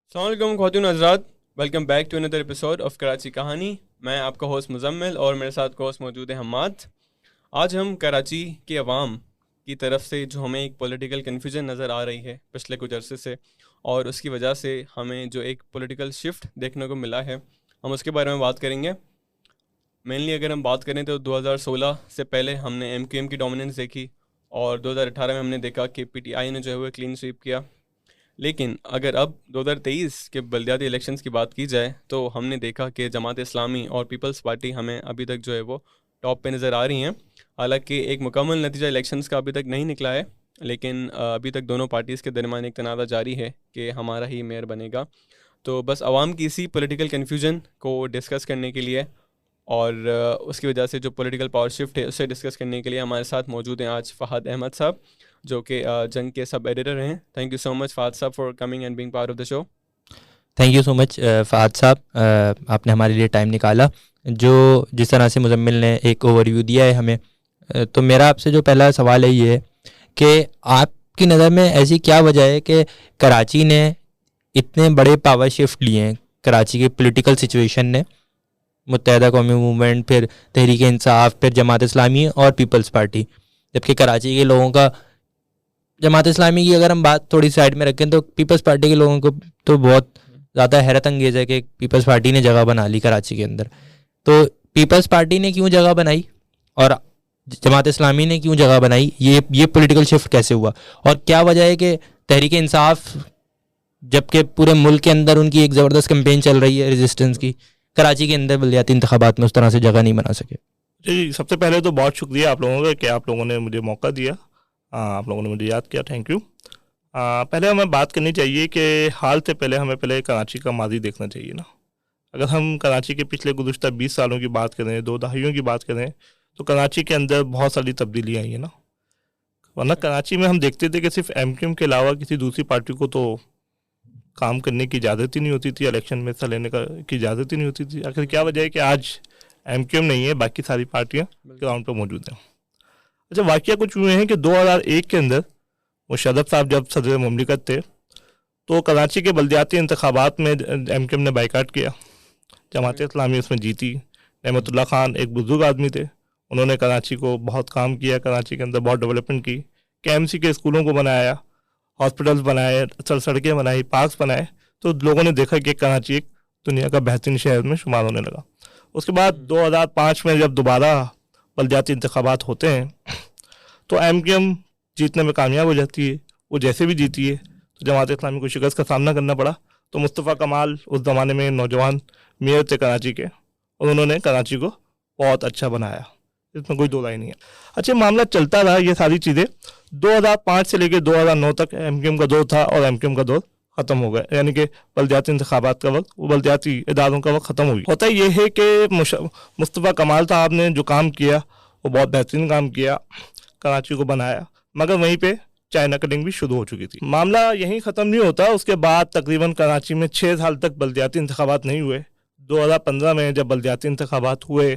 अस्सलाम वालेकुम ख़वातीन हज़रात, welcome back to another episode of Karachi Kahani. मैं आपका होस्ट मुजम्मिल और मेरे साथ होस्ट मौजूद है हम्माद। आज हम कराची के अवाम की तरफ से जो हमें एक पॉलिटिकल कन्फ्यूजन नज़र आ रही है पिछले कुछ अरसे से, और उसकी वजह से हमें जो एक पॉलिटिकल शिफ्ट देखने को मिला है, हम उसके बारे में बात करेंगे। मेनली अगर हम बात करें तो 2016 से पहले हमने MQM की डोमिनेंस देखी और 2018 में हमने देखा कि PTI ने जो है वो क्लीन स्वीप किया। लेकिन अगर अब 2023 के बलदियाती इलेक्शंस की बात की जाए तो हमने देखा कि जमात इस्लामी और पीपल्स पार्टी हमें अभी तक जो है वो टॉप पे नज़र आ रही हैं। हालांकि एक मुकम्मल नतीजा इलेक्शंस का अभी तक नहीं निकला है, लेकिन अभी तक दोनों पार्टीज़ के दरमियान एक तनाज़ा जारी है कि हमारा ही मेयर बनेगा। तो बस आवाम की इसी पॉलिटिकल कन्फ्यूजन को डिस्कस करने के लिए और उसकी वजह से जो पॉलिटिकल पावर शिफ्ट है उसे डिस्कस करने के लिए हमारे साथ मौजूद हैं आज फ़हद अहमद साहब, जो कि जंग के सब एडिटर हैं। Thank you so much Fahd साहब for coming and being part of the show. Thank you so much Fahd साहब, आपने हमारे लिए टाइम निकाला। जिस तरह से मुजम्मिल ने एक ओवरव्यू दिया है हमें, तो मेरा आपसे जो पहला सवाल है ये है कि आपकी नज़र में ऐसी क्या वजह है कि कराची ने इतने बड़े पावर शिफ्ट लिए हैं। कराची के पॉलिटिकल सिचुएशन ने, मुत्तहदा कौमी मूवमेंट, फिर तहरीक इंसाफ, फिर जमात इस्लामी और पीपल्स पार्टी, जबकि कराची के लोगों का, जमात इस्लामी की अगर हम बात थोड़ी साइड में रखें तो पीपल्स पार्टी के लोगों को तो बहुत ज़्यादा हैरत अंगेज़ है कि पीपल्स पार्टी ने जगह बना ली कराची के अंदर। तो पीपल्स पार्टी ने क्यों जगह बनाई और जमात इस्लामी ने क्यों जगह बनाई, ये पॉलिटिकल शिफ्ट कैसे हुआ, और क्या वजह है कि तहरीक इंसाफ, जबकि पूरे मुल्क के अंदर उनकी एक ज़बरदस्त कैंपेन चल रही है रेजिस्टेंस की, कराची के अंदर बलदियाती इंतखाबात में उस तरह से जगह नहीं बना सके। जी, सबसे पहले तो बहुत शुक्रिया आप लोगों का कि आप लोगों ने मुझे मौका दिया, आप लोगों ने मुझे याद किया, थैंक यू। पहले हमें बात करनी चाहिए कि हाल से पहले हमें पहले कराची का माजी देखना चाहिए ना। अगर हम कराची के पिछले गुज़श्ता 20 सालों की बात करें, 2 दहाइयों की बात करें, तो कराची के अंदर बहुत सारी तब्दीली आई है ना। वरना कराची में हम देखते थे कि सिर्फ MQM के अलावा किसी दूसरी पार्टी को तो काम करने की इजाज़त ही नहीं होती थी, इलेक्शन में हिस्सा लेने की इजाज़त ही नहीं होती थी। आखिर क्या वजह है कि आज MQM नहीं है, बाकी सारी पार्टियाँ ग्राउंड पर मौजूद हैं। अच्छा, वाक़या कुछ हुए हैं कि 2001 के अंदर मुशर्रफ साहब जब सदर मुमलिकत थे तो कराची के बलदियाती इंतखाबात में MQM ने बाइकाट किया। जमात इस्लामी उसमें जीती। रहमतुल्लाह खान एक बुजुर्ग आदमी थे, उन्होंने कराची को बहुत काम किया, कराची के अंदर बहुत डेवलपमेंट की, KMC के स्कूलों को बनाया, हॉस्पिटल्स बनाए, सड़कें बनाई, पार्क्स बनाए। तो लोगों ने देखा कि कराची एक दुनिया का बेहतरीन शहर में शुमार होने लगा। उसके बाद 2005 में जब दोबारा बलदियाती इंतखाबात होते हैं तो MQM जीतने में कामयाब हो जाती है। वो जैसे भी जीती है तो जमात इस्लामी को शिकस्त का सामना करना पड़ा। तो मुस्तफ़ा कमाल उस ज़माने में नौजवान मेयर थे कराची के, और उन्होंने कराची को बहुत अच्छा बनाया, इसमें कोई दो राय नहीं है। अच्छा, मामला चलता रहा, ये सारी चीज़ें 2005 से लेकर 2009 तक MQM का दौर था और MQM का दौर ख़त्म हो गया, यानी कि बलदियाती इंतखाबात का वक्त, वो बलदियाती इदारों का वक्त ख़त्म हो गया। होता ये है कि मुस्तफ़ा कमाल साहब ने जो काम किया वो बहुत बेहतरीन काम किया, कराची को बनाया, मगर वहीं पे चाइना कटिंग भी शुरू हो चुकी थी। मामला यहीं ख़त्म नहीं होता। उसके बाद तकरीबन कराची में 6 साल तक बलदियाती इंतखाबात नहीं हुए। 2015 में जब बलदियाती इंतखाबात हुए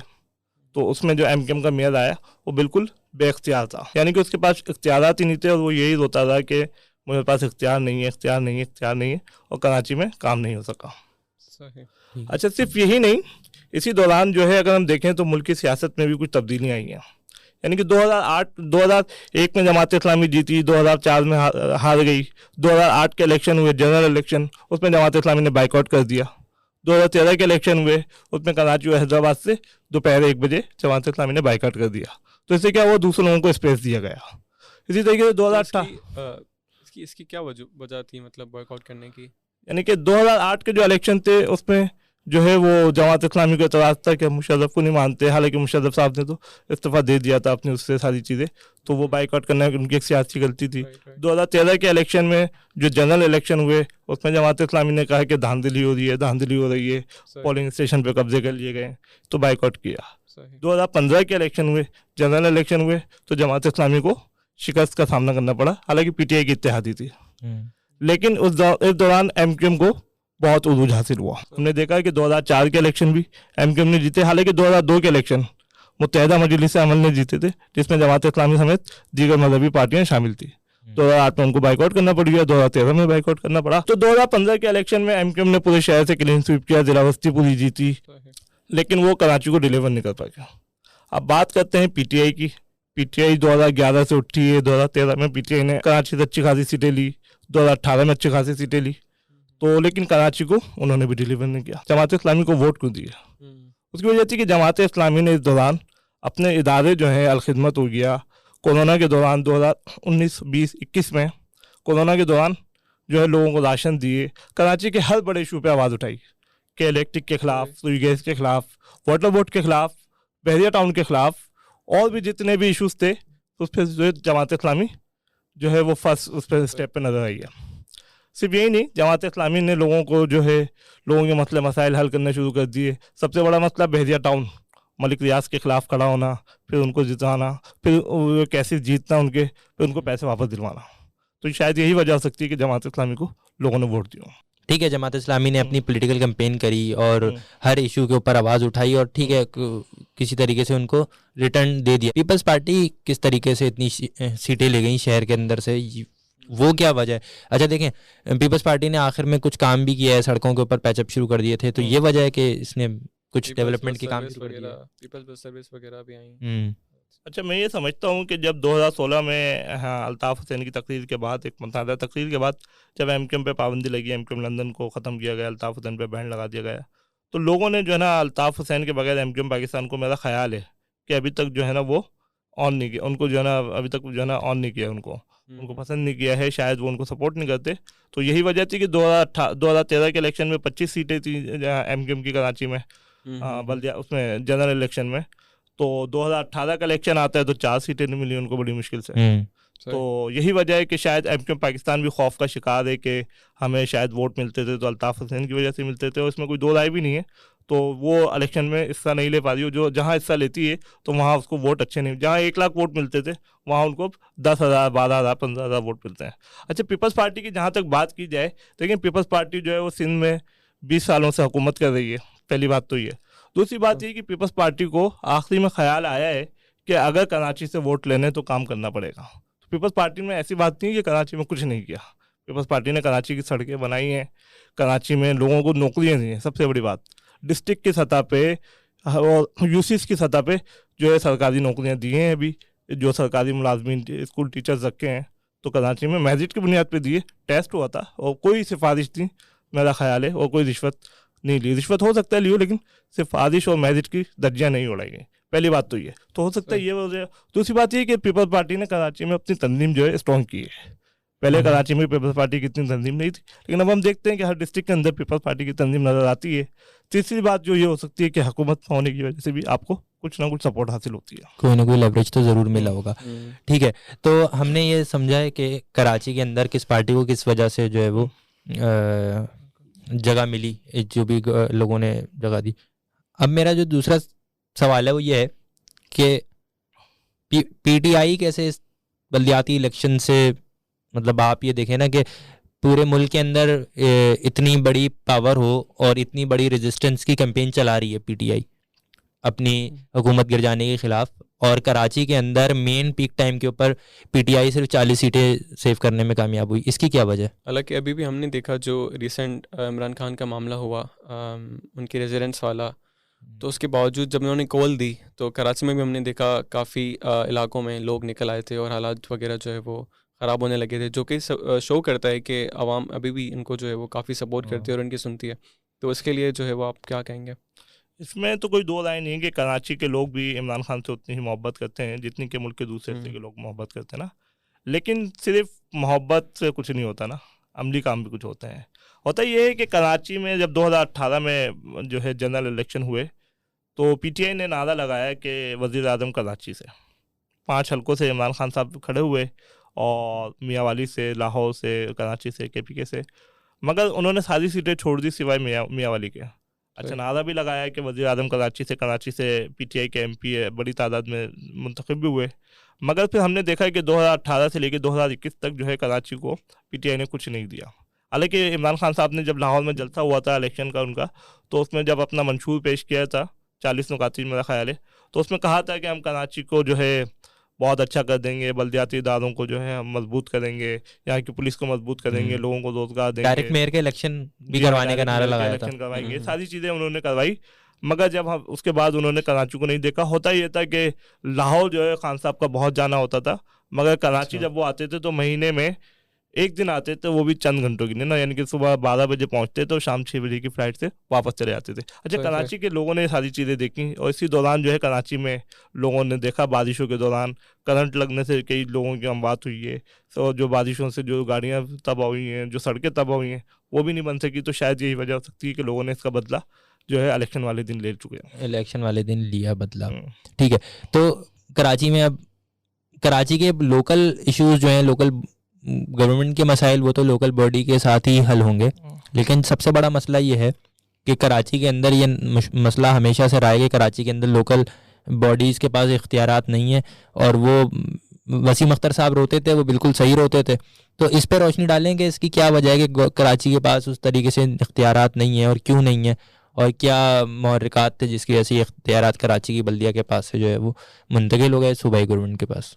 तो उसमें जो MQM का मेयर आया वो बिल्कुल बेख्तियार था, यानी कि उसके पास इख्तियारात ही नहीं थे, और वो यही रोता था कि मेरे पास इख्तियार नहीं है, इख्तियार नहीं है, इख्तियार नहीं है, और कराची में काम नहीं हो सका। अच्छा, सिर्फ यही नहीं, इसी दौरान जो है अगर हम देखें तो मुल्क की सियासत में भी कुछ तब्दीलियाँ आई हैं। यानी कि 2001 में जमात इस्लामी जीती, 2004 में हार गई, 2008 के इलेक्शन हुए, जनरल इलेक्शन, उसमें जमात इस्लामी ने बाइकआउट कर दिया। 2013 के इलेक्शन हुए, उसमें कराची और हैदराबाद से दोपहर 1 बजे जमात इस्लामी ने बाइकआउट कर दिया। तो इससे क्या हुआ, दूसरे लोगों को स्पेस दिया गया। इसी तरीके से 2018 इसकी क्या वजह थी, मतलब बॉयकॉट करने की? यानी कि 2008 के जो इलेक्शन थे उसमें जो है वो जमात इस्लामी को एतराज़ था कि मुशर्रफ को नहीं मानते, हालांकि मुशर्रफ साहब ने तो इस्तीफ़ा दे दिया था अपनी उससे सारी चीज़ें, तो वो बाइकआउट करना उनकी एक सियासी गलती थी। 2013 के इलेक्शन में जो जनरल इलेक्शन हुए उसमें जमात इस्लामी ने कहा कि धांधली हो रही है, धांधली हो रही है, पोलिंग स्टेशन पर कब्जे कर लिए गए, तो बाइकआउट किया। 2015 के इलेक्शन हुए, जनरल इलेक्शन हुए, तो जमात इस्लामी को शिकस्त का सामना करना पड़ा, हालांकि PTI की इत्तेहादी थी। लेकिन इस दौरान MQM को बहुत उरूज हासिल हुआ। हमने देखा कि 2004 के इलेक्शन भी MQM ने जीते, हालांकि 2002 के इलेक्शन मुत्तहदा मजलिस अमल ने जीते थे, जिसमें जमात इस्लामी समेत दीगर मजहबी पार्टियां शामिल थी। 2008 में उनको बाइकआउट करना पड़ गया, 2013 में बाइकआउट करना पड़ा। तो 2015 के इलेक्शन में एमक्यूएम ने पूरे शहर से क्लीन स्वीप किया, जिला बस्ती पूरी जीती, लेकिन वो कराची को डिलीवर नहीं कर पाया। अब बात करते हैं पीटीआई की। पीटीआई 2011 से उठी है, 2013 में पीटीआई ने कराची से अच्छी खासी सीटें ली, 2018 में अच्छी खासी सीटें ली, तो लेकिन कराची को उन्होंने भी डिलीवर नहीं किया। जमात इस्लामी को वोट क्यों दिया? उसकी वजह थी कि जमात इस्लामी ने इस दौरान अपने इदारे जो हैं अलखिदमत हो गया, कोरोना के दौरान 2019, 20, 21 में कोरोना के दौरान जो है लोगों को राशन दिए, कराची के हर बड़े इशू पे आवाज़ उठाई कि इलेक्ट्रिक के खिलाफ, सुई गैस के खिलाफ, वाटर बोर्ड के खिलाफ, बहरिया टाउन के खिलाफ, और भी जितने भी इशूज़ थे उस पर जो जमात इस्लामी जो है वो फर्स्ट उस पर स्टेप पे नजर आई है। सिर्फ यही नहीं, जमात इस्लामी ने लोगों को जो है लोगों के मसले मसाइल हल करने शुरू कर दिए। सबसे बड़ा मसला बहरिया टाउन, मलिक रियाज के खिलाफ खड़ा होना, फिर उनको जिताना, फिर कैसे जीतना उनके, फिर उनको पैसे वापस दिलवाना। तो शायद यही वजह हो सकती है कि जमात इस्लामी को लोगों ने वोट दिया। ठीक है, जमात इस्लामी ने अपनी पॉलिटिकल कैंपेन करी और हर इशू के ऊपर आवाज़ उठाई और ठीक है किसी तरीके से उनको रिटर्न दे दिया। पीपल्स पार्टी किस तरीके से इतनी सीटें ले गई शहर के अंदर से, वो क्या वजह है? अच्छा देखें, पीपल्स पार्टी ने आखिर में कुछ काम भी किया है, सड़कों के ऊपर पैचअप शुरू कर दिए थे, तो ये वजह है कि इसने कुछ डेवलपमेंट के काम शुरू कर दिया। पीपल्स बस सर्विस वगैरह भी आई। अच्छा, मैं ये समझता हूँ कि जब 2016 में अल्ताफ़ हुसैन की तकरीर के बाद, एक मुतनाज़ा तकरीर के बाद, जब एमक्यूएम पे पाबंदी लगी, एमक्यूएम लंदन को ख़त्म किया गया, अल्ताफ़ हुसैन पे बैन लगा दिया गया, तो लोगों ने जो है ना अल्ताफ़ हुसैन के बगैर एमक्यूएम पाकिस्तान को, मेरा ख्याल है कि अभी तक जो है ना वो ऑन नहीं किया, उनको जो है ना अभी तक जो है ना ऑन नहीं किया, उनको पसंद नहीं किया है, शायद वो उनको सपोर्ट नहीं करते। तो यही वजह थी कि 2013 के इलेक्शन में 25 सीटें थी एमक्यूएम की कराची में, बल्दिया उसमें जनरल इलेक्शन में। तो 2018 का इलेक्शन आता है तो 4 सीटें नहीं मिली उनको बड़ी मुश्किल से। तो यही वजह है कि शायद एमक्यूएम पाकिस्तान भी खौफ का शिकार है कि हमें शायद वोट मिलते थे तो अल्ताफ़ हुसैन की वजह से मिलते थे, और इसमें कोई दो राय भी नहीं है। तो वो इलेक्शन में हिस्सा नहीं ले पा रही हो, जो जहाँ हिस्सा लेती है तो वहाँ उसको वोट अच्छे नहीं, जहाँ 1 लाख वोट मिलते थे वहाँ उनको 10,000, 12,000, 15,000 वोट मिलते हैं। अच्छा, पीपल्स पार्टी की जहाँ तक बात की जाए, लेकिन पीपल्स पार्टी जो है वो सिंध में 20 सालों से हुकूमत कर रही है, पहली बात तो ये। दूसरी बात ये कि पीपल्स पार्टी को आखिरी में ख्याल आया है कि अगर कराची से वोट लेने तो काम करना पड़ेगा। तो पीपल्स पार्टी में ऐसी बात नहीं है कि कराची में कुछ नहीं किया। पीपल्स पार्टी ने कराची की सड़कें बनाई हैं, कराची में लोगों को नौकरियाँ दी हैं, सबसे बड़ी बात। डिस्ट्रिक्ट की सतह पे और यूसीस की सतह पे जो है सरकारी नौकरियाँ दी हैं अभी, जो सरकारी मुलाजमीन स्कूल टीचर्स रखे हैं, तो कराची में मेरिट की बुनियाद पे दिए, टेस्ट हुआ था और कोई सिफारिश नहीं, मेरा ख्याल है, और कोई रिश्वत नहीं ली। रिश्वत हो सकता है लियो, लेकिन सिफारिश और मेरिट की दर्जियाँ नहीं उड़ाई गई। पहली बात तो ये तो हो सकता है ये वजह। दूसरी बात ये कि पीपल्स पार्टी ने कराची में अपनी तंजीम जो है स्ट्रॉन्ग की है। पहले कराची में पीपल्स पार्टी की इतनी तंजीम नहीं थी, लेकिन अब हम देखते हैं कि हर डिस्ट्रिक्ट के अंदर पीपल्स पार्टी की तंजीम नज़र आती है। तीसरी बात जो ये हो सकती है कि हुकूमत होने की वजह से भी आपको कुछ ना कुछ सपोर्ट हासिल होती है, कोई ना कोई लेवरेज तो ज़रूर मिला होगा। ठीक है, तो हमने ये समझा है कि कराची के अंदर किस पार्टी को किस वजह से जो है वो जगह मिली, जो भी लोगों ने जगह दी। अब मेरा जो दूसरा सवाल है वो ये है कि पीटीआई कैसे इस बल्दियाती इलेक्शन से, मतलब आप ये देखें ना कि पूरे मुल्क के अंदर इतनी बड़ी पावर हो और इतनी बड़ी रेजिस्टेंस की कैंपेन चला रही है पीटीआई अपनी हुकूमत गिर जाने के खिलाफ, और कराची के अंदर मेन पीक टाइम के ऊपर पीटीआई सिर्फ 40 सीटें सेव करने में कामयाब हुई, इसकी क्या वजह है? हालांकि अभी भी हमने देखा जो रिसेंट इमरान खान का मामला हुआ उनके रेजिडेंस वाला, तो उसके बावजूद जब उन्होंने कॉल दी तो कराची में भी हमने देखा काफ़ी इलाकों में लोग निकल आए थे और हालात वगैरह जो है वो ख़राब होने लगे थे, जो कि शो करता है कि आवाम अभी भी इनको जो है वो काफ़ी सपोर्ट करती है और इनकी सुनती है। तो इसके लिए जो है वो आप क्या कहेंगे? इसमें तो कोई दो राय नहीं है कि कराची के लोग भी इमरान खान से उतनी ही मोहब्बत करते हैं जितनी के मुल्क के दूसरे हिस्से के लोग मोहब्बत करते हैं ना। लेकिन सिर्फ मोहब्बत से कुछ नहीं होता ना, अमली काम भी कुछ होते हैं। होता ये है कि कराची में जब 2018 में जो है जनरल इलेक्शन हुए तो पीटीआई ने नारा लगाया कि वज़ीर आज़म कराची से, 5 हलकों से इमरान खान साहब खड़े हुए और मियांवाली से, लाहौर से, कराची से, केपीके से, मगर उन्होंने सारी सीटें छोड़ दी सिवाय मियांवाली के। अच्छा, नारा भी लगाया कि वज़ीर आज़म कराची से पीटीआई के एमपी बड़ी तादाद में मुंतखब भी हुए, मगर फिर हमने देखा है कि 2018 से लेकर 2021 तक जो है कराची को पीटीआई ने कुछ नहीं दिया। हालांकि इमरान खान साहब ने जब लाहौर में जलसा हुआ था इलेक्शन का उनका, तो उसमें जब अपना मंशूर पेश किया था 40 नुकाती मेरा ख्याल है, तो उसमें कहा था कि हम कराची को जो है बहुत अच्छा कर देंगे, बल्दियाती इदारों को जो है हम मजबूत करेंगे, यहाँ की पुलिस को मजबूत करेंगे, लोगों को रोजगार देंगे, डायरेक्ट मेयर के इलेक्शन भी जी हाँ, करवाने का डायरेक्ट नारा मेयर के लगाया था। इलेक्शन करवाएंगे, सारी चीज़ें उन्होंने करवाई। मगर जब हम उसके बाद उन्होंने कराची को नहीं देखा। होता ये था कि लाहौर जो है खान साहब का बहुत जाना होता था, मगर कराची जब वो आते थे तो महीने में एक दिन आते थे, वो भी चंद घंटों के लिए ना, यानी कि सुबह 12 बजे पहुंचते थे और शाम 6 बजे की फ्लाइट से वापस चले जाते थे। अच्छा, सही, कराची के लोगों ने सारी चीज़ें देखी और इसी दौरान जो है कराची में लोगों ने देखा बारिशों के दौरान करंट लगने से कई लोगों की अमवात हुई है। तो जो बारिशों से जो गाड़ियाँ तबाह हुई हैं, जो सड़कें तबाह हुई हैं, वो भी नहीं बन सकी। तो शायद यही वजह हो सकती है कि लोगों ने इसका बदला जो है इलेक्शन वाले दिन ले चुके हैं। इलेक्शन वाले दिन लिया बदला, ठीक है। तो कराची में अब कराची के लोकल इश्यूज जो हैं, लोकल गवर्नमेंट के मसाइल, वो तो लोकल बॉडी के साथ ही हल होंगे। लेकिन सबसे बड़ा मसला ये है कि कराची के अंदर ये मसला हमेशा से रहा है कि कराची के अंदर लोकल बॉडीज़ के पास इख्तियारात नहीं है। और वो वसीम अख्तर साहब रोते थे, वो बिल्कुल सही रोते थे। तो इस पर रोशनी डालें कि इसकी क्या वजह है कि कराची के पास उस तरीके से इख्तियारात नहीं है, और क्यों नहीं है, और क्या महर्रिकात थे जिसकी वजह से इख्तियारात कराची की बल्दिया के पास से जो है वो मुंतकिल हो गए सूबाई गवर्नमेंट के पास।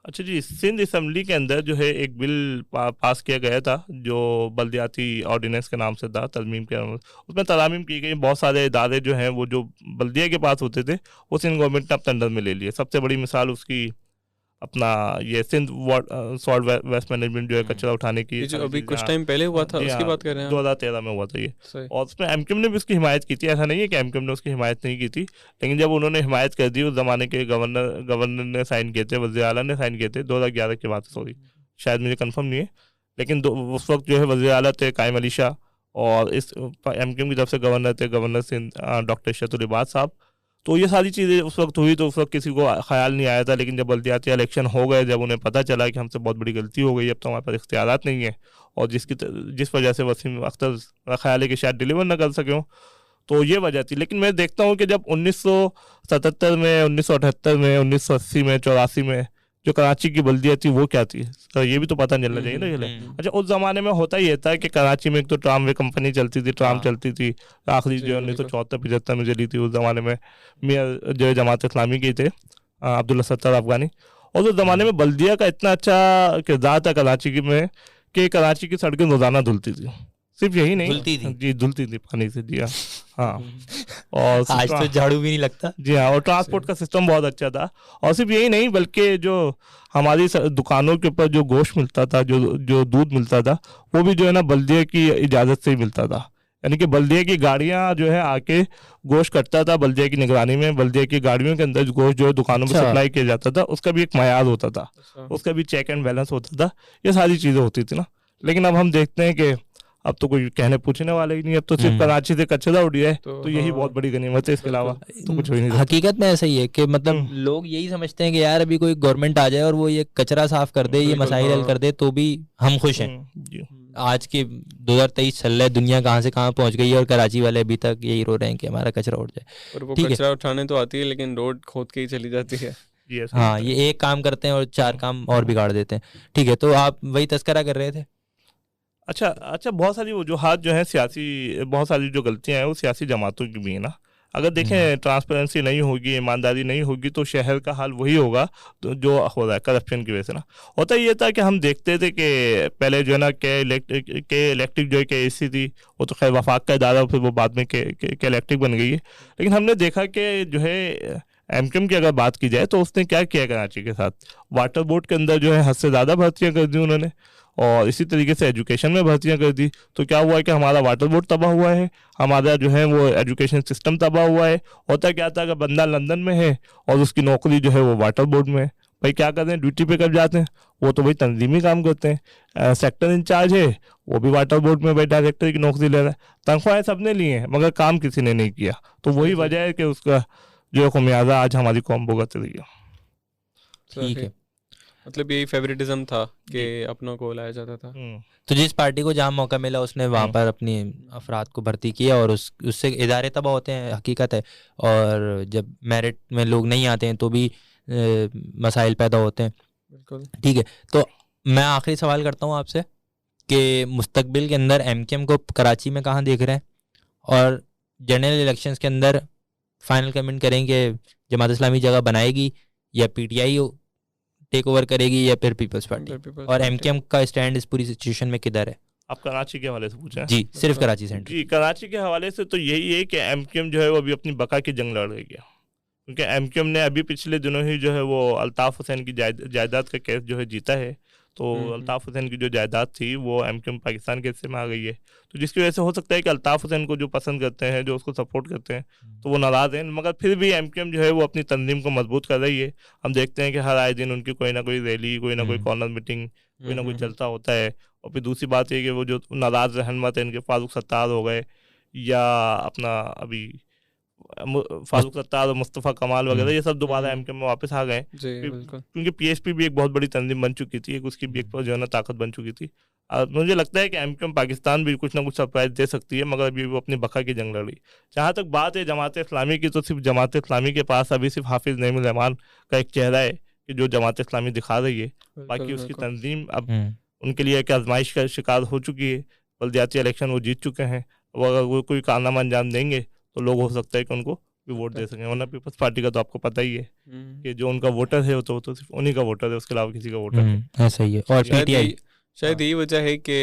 अच्छा जी, सिंध असम्बली के अंदर जो है एक बिल पास किया गया था जो बल्दियाती ऑर्डिनेंस के नाम से था, तरमीम के नाम से। उसमें तरामीम की गई। बहुत सारे इदारे जो हैं वो जो बल्दिया के पास होते थे वो सिंध गवर्नमेंट ने अपने अंडर में ले लिए। सबसे बड़ी मिसाल उसकी अपना ये सिंध सॉल्ट वेस्ट मैनेजमेंट जो है कचरा उठाने की, ये जो अभी कुछ टाइम पहले हुआ था उसकी बात कर रहे हैं 2013 में हुआ था ये। सही। और उसमें एमक्यूएम ने भी उसकी हिमायत की थी। ऐसा नहीं है कि एमक्यूएम ने उसकी हिमायत नहीं की थी, लेकिन जब उन्होंने हिमायत कर दी, उस जमाने के गवर्नर ने साइन किए थे, वज़ीर आला ने साइन किए थे। 2011 की बात है, सॉरी शायद मुझे कंफर्म नहीं है, लेकिन उस वक्त जो है वज़ीर आला थे कायम अली शाह, और इस एमक्यूएम की तरफ से गवर्नर थे गवर्नर सिंध डॉक्टर शतुल इबाद साहब। तो ये सारी चीज़ें उस वक्त हुई, तो उस वक्त किसी को ख्याल नहीं आया था। लेकिन जब बल्दियाती इलेक्शन हो गए, जब उन्हें पता चला कि हमसे बहुत बड़ी गलती हो गई, अब तो हमारे पास इख्तियारात नहीं है, और जिस वजह से वसीम अख्तर का ख्याल है कि शायद डिलीवर ना कर सके हों, तो ये वजह थी। लेकिन मैं देखता हूँ कि जब 1977 में, 1978 में, 1980 में, 84 में जो कराची की बल्दिया थी वो क्या थी, तो ये भी तो पता चलना चाहिए ना ये। अच्छा, उस जमाने में होता ही था कि कराची में एक तो ट्रामवे कंपनी चलती थी, ट्राम चलती थी, आखिरी जो 1974-75 में चली थी। उस जमाने में मेयर जो जमात इस्लामी के थे अब्दुल्ला सत्तार अफगानी। और उस जमाने में बल्दिया का इतना अच्छा किरदार था कराची में कि कराची की सड़कें रोजाना धुलती थी। सिर्फ यही नहीं, धुलती थी जी, धुलती थी पानी से, जी हाँ। और आज तो झाड़ू भी नहीं लगता, जी हाँ। और ट्रांसपोर्ट का सिस्टम बहुत अच्छा था। और सिर्फ यही नहीं, बल्कि जो हमारी दुकानों के ऊपर जो गोश्त मिलता था, जो दूध मिलता था, वो भी जो है ना बल्दिया की इजाज़त से ही मिलता था। यानी कि बल्दिया की गाड़ियाँ जो है आके गोश्त कटता था, बल्दिया की निगरानी में बल्दिया की गाड़ियों के अंदर गोश्त जो है दुकानों में सप्लाई किया जाता था, उसका भी एक मयार होता था, उसका भी चेक एंड बैलेंस होता था। ये सारी चीज़ें होती थी ना। लेकिन अब हम देखते हैं कि अब तो कोई कहने पूछने वाला ही नहीं, अब तो सिर्फ कराची से कचरा उड़ है, तो यही बहुत बड़ी गनीमत है। इसके अलावा तो कुछ हो ही नहीं। हकीकत में ऐसा ही है कि मतलब लोग यही समझते हैं कि यार अभी कोई गवर्नमेंट आ जाए और वो ये कचरा साफ कर दे, ये मसाइल हल कर दे, तो भी हम खुश हैं। आज के 2023 चल रहा है, दुनिया कहाँ से कहाँ पहुंच गई है, और कराची वाले अभी तक यही रो रहे हैं कि हमारा कचरा उड़ जाए। और वो कचरा उठाने तो आती है, लेकिन रोड खोद के ही चली जाती है। हाँ, ये एक काम करते हैं और 4 काम और बिगाड़ देते हैं। ठीक है, तो आप वही तस्करा कर रहे थे। अच्छा, बहुत सारी वजूहात जो है सियासी, बहुत सारी जो गलतियां हैं वो सियासी जमातों की भी है ना। अगर देखें ट्रांसपेरेंसी नहीं होगी, ईमानदारी नहीं होगी, तो शहर का हाल वही होगा तो जो हो रहा है करप्शन की वजह से ना। होता ये था कि हम देखते थे कि पहले जो है ना के इलेक्ट्रिक जो है के AC थी, वो तो खैर वफाक का इदारा, फिर वो बाद में के इलेक्ट्रिक बन गई है। लेकिन हमने देखा कि जो है एमक्यूएम की अगर बात की जाए तो उसने क्या किया कराची के साथ, वाटर बोर्ड के अंदर जो है हद से ज़्यादा भर्तियाँ कर दी उन्होंने, और इसी तरीके से एजुकेशन में भर्तियाँ कर दी। तो क्या हुआ है कि हमारा वाटर बोर्ड तबाह हुआ है, हमारा जो है वो एजुकेशन सिस्टम तबाह हुआ है। होता क्या था, अगर बंदा लंदन में है और उसकी नौकरी जो है वो वाटर बोर्ड में है, भाई क्या करते हैं, ड्यूटी पे कब जाते हैं, वो तो भाई तंजीमी काम करते हैं। सेक्टर इंचार्ज है, वो भी वाटर बोर्ड में भाई डायरेक्टर की नौकरी ले रहा है, तनख्वाहें सबने ली हैं, मगर काम किसी ने नहीं किया। तो वही वजह है कि उसका जो खुमियाजा आज हमारी कौम भुगत रही है। ठीक है, मतलब यही फेवरेटिज्म था कि अपनों को लाया जाता था। तो जिस पार्टी को जहाँ मौका मिला उसने वहाँ पर अपनी अफराद को भर्ती किया, और उससे इदारे तबाह होते हैं, हकीकत है। और जब मेरिट में लोग नहीं आते हैं तो भी मसाइल पैदा होते हैं। बिल्कुल ठीक है, तो मैं आखिरी सवाल करता हूँ आपसे कि मुस्तकबिल के अंदर एमक्यूएम को कराची में कहाँ देख रहे हैं, और जनरल इलेक्शंस के अंदर फाइनल कमेंट करेंगे जमात इस्लामी जगह बनाएगी या PTI टेक ओवर करेगी या फिर पीपल्स पार्टी, People's और Party। एमकेएम का स्टैंड इस पूरी सिचुएशन में किधर है? आप कराची के हवाले से पूछा है? जी, सिर्फ कराची सेंटर। जी, कराची के हवाले से तो यही है कि एमकेएम जो है वो अभी अपनी बका की जंग लड़ रही है, क्योंकि एमकेएम ने अभी पिछले दिनों ही जो है वो अल्ताफ़ हुसैन की जायदाद का केस जो है जीता है। तो अल्ताफ़ हुसैन की जो जायदाद थी वो एमकेएम पाकिस्तान के हिस्से में आ गई है, तो जिसकी वजह से हो सकता है कि अल्ताफ़ हुसैन को जो पसंद करते हैं, जो उसको सपोर्ट करते हैं, तो वो नाराज़ हैं, मगर फिर भी एमकेएम जो है वो अपनी तंजीम को मजबूत कर रही है। हम देखते हैं कि हर आए दिन उनकी कोई ना कोई रैली, कोई ना कोई कॉर्नर मीटिंग, कोई ना कोई चलता होता है। और फिर दूसरी बात ये कि वो जो नाराज़ रहनुमा थे इनके फारूक सत्तार हो गए, या अपना अभी फारूक सत्तार और मुस्तफ़ा कमाल वगैरह, ये सब दोबारा एमकेएम में वापस आ गए, जी बिल्कुल। क्योंकि पीएसपी भी एक बहुत बड़ी तंजीम बन चुकी थी, एक उसकी भी एक जो है ना ताकत बन चुकी थी। मुझे लगता है कि एमकेएम पाकिस्तान भी कुछ ना कुछ सरप्राइज दे सकती है, मगर अभी वो अपनी बका की जंग लड़ रही। जहाँ तक बात है जमात इस्लामी की, तो सिर्फ जमात इस्लामी के पास अभी सिर्फ हाफिज़ नईमुर रहमान का एक चेहरा है कि जो जमात इस्लामी दिखा रही है। बाकी उसकी तंजीम अब उनके लिए एक आजमाइश का शिकार हो चुकी है। बल्दियाती इलेक्शन वो जीत चुके हैं, और अगर वो कोई कारनामा अंजाम देंगे तो लोग हो सकता है कि उनको भी वोट दे सकें, वरना पीपल्स पार्टी का तो आपको पता ही है कि जो उनका वोटर है वो तो सिर्फ उन्हीं का वोटर है, उसके अलावा किसी का वोटर है। ऐसा ही है। और पीटीआई शायद यही वजह है कि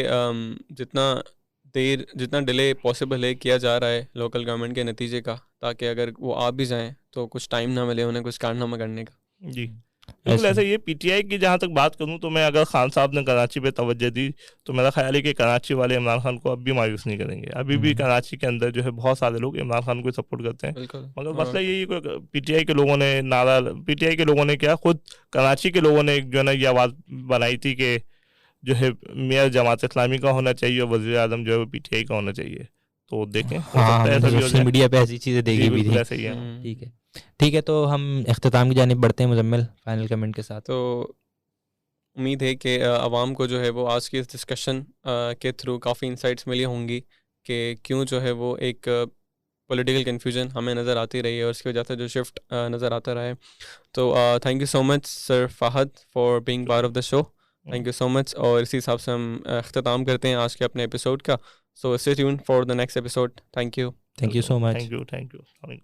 जितना डिले पॉसिबल है किया जा रहा है लोकल गवर्नमेंट के नतीजे का, ताकि अगर वो आ भी जाएं तो कुछ टाइम ना मिले उन्हें कुछ कारनामा करने का। जी बिल्कुल ऐसा। ये पीटीआई की जहाँ तक बात करूँ तो मैं, अगर खान साहब ने कराची पे तवज्जो दी तो मेरा ख्याल है कि कराची वाले इमरान खान को अब भी मायूस नहीं करेंगे। अभी भी कराची के अंदर जो है बहुत सारे लोग इमरान खान को सपोर्ट करते हैं, मगर मसला यही है कि पीटीआई के लोगों ने क्या, खुद कराची के लोगों ने एक जो है ना ये आवाज़ बनाई थी कि जो है मेयर जमात इस्लामी का होना चाहिए और वज़ीर आज़म जो है वो पीटीआई का होना चाहिए। तो देखें, हो सकता है ऐसा भी हो सोशल जाए। मीडिया पे ऐसी चीज़ें देखी भी थी। ऐसा ही है। ठीक है, तो हम इख्तिताम की जानिब बढ़ते हैं मुजम्मिल फाइनल कमेंट के साथ। तो उम्मीद है कि आवाम को जो है वो आज की इस डिस्कशन के थ्रू काफ़ी इंसाइट्स मिली होंगी कि क्यों जो है वो एक पॉलिटिकल कन्फ्यूजन हमें नज़र आती रही है और उसकी वजह से जो शिफ्ट नज़र आता रहा है। तो thank you so much sir Fahad for being part of the show. Thank you so much. और इसी हिसाब से हम इख्तिताम करते हैं आज के अपने एपिसोड का। So stay tuned for the next episode. Thank you so much. Thank you.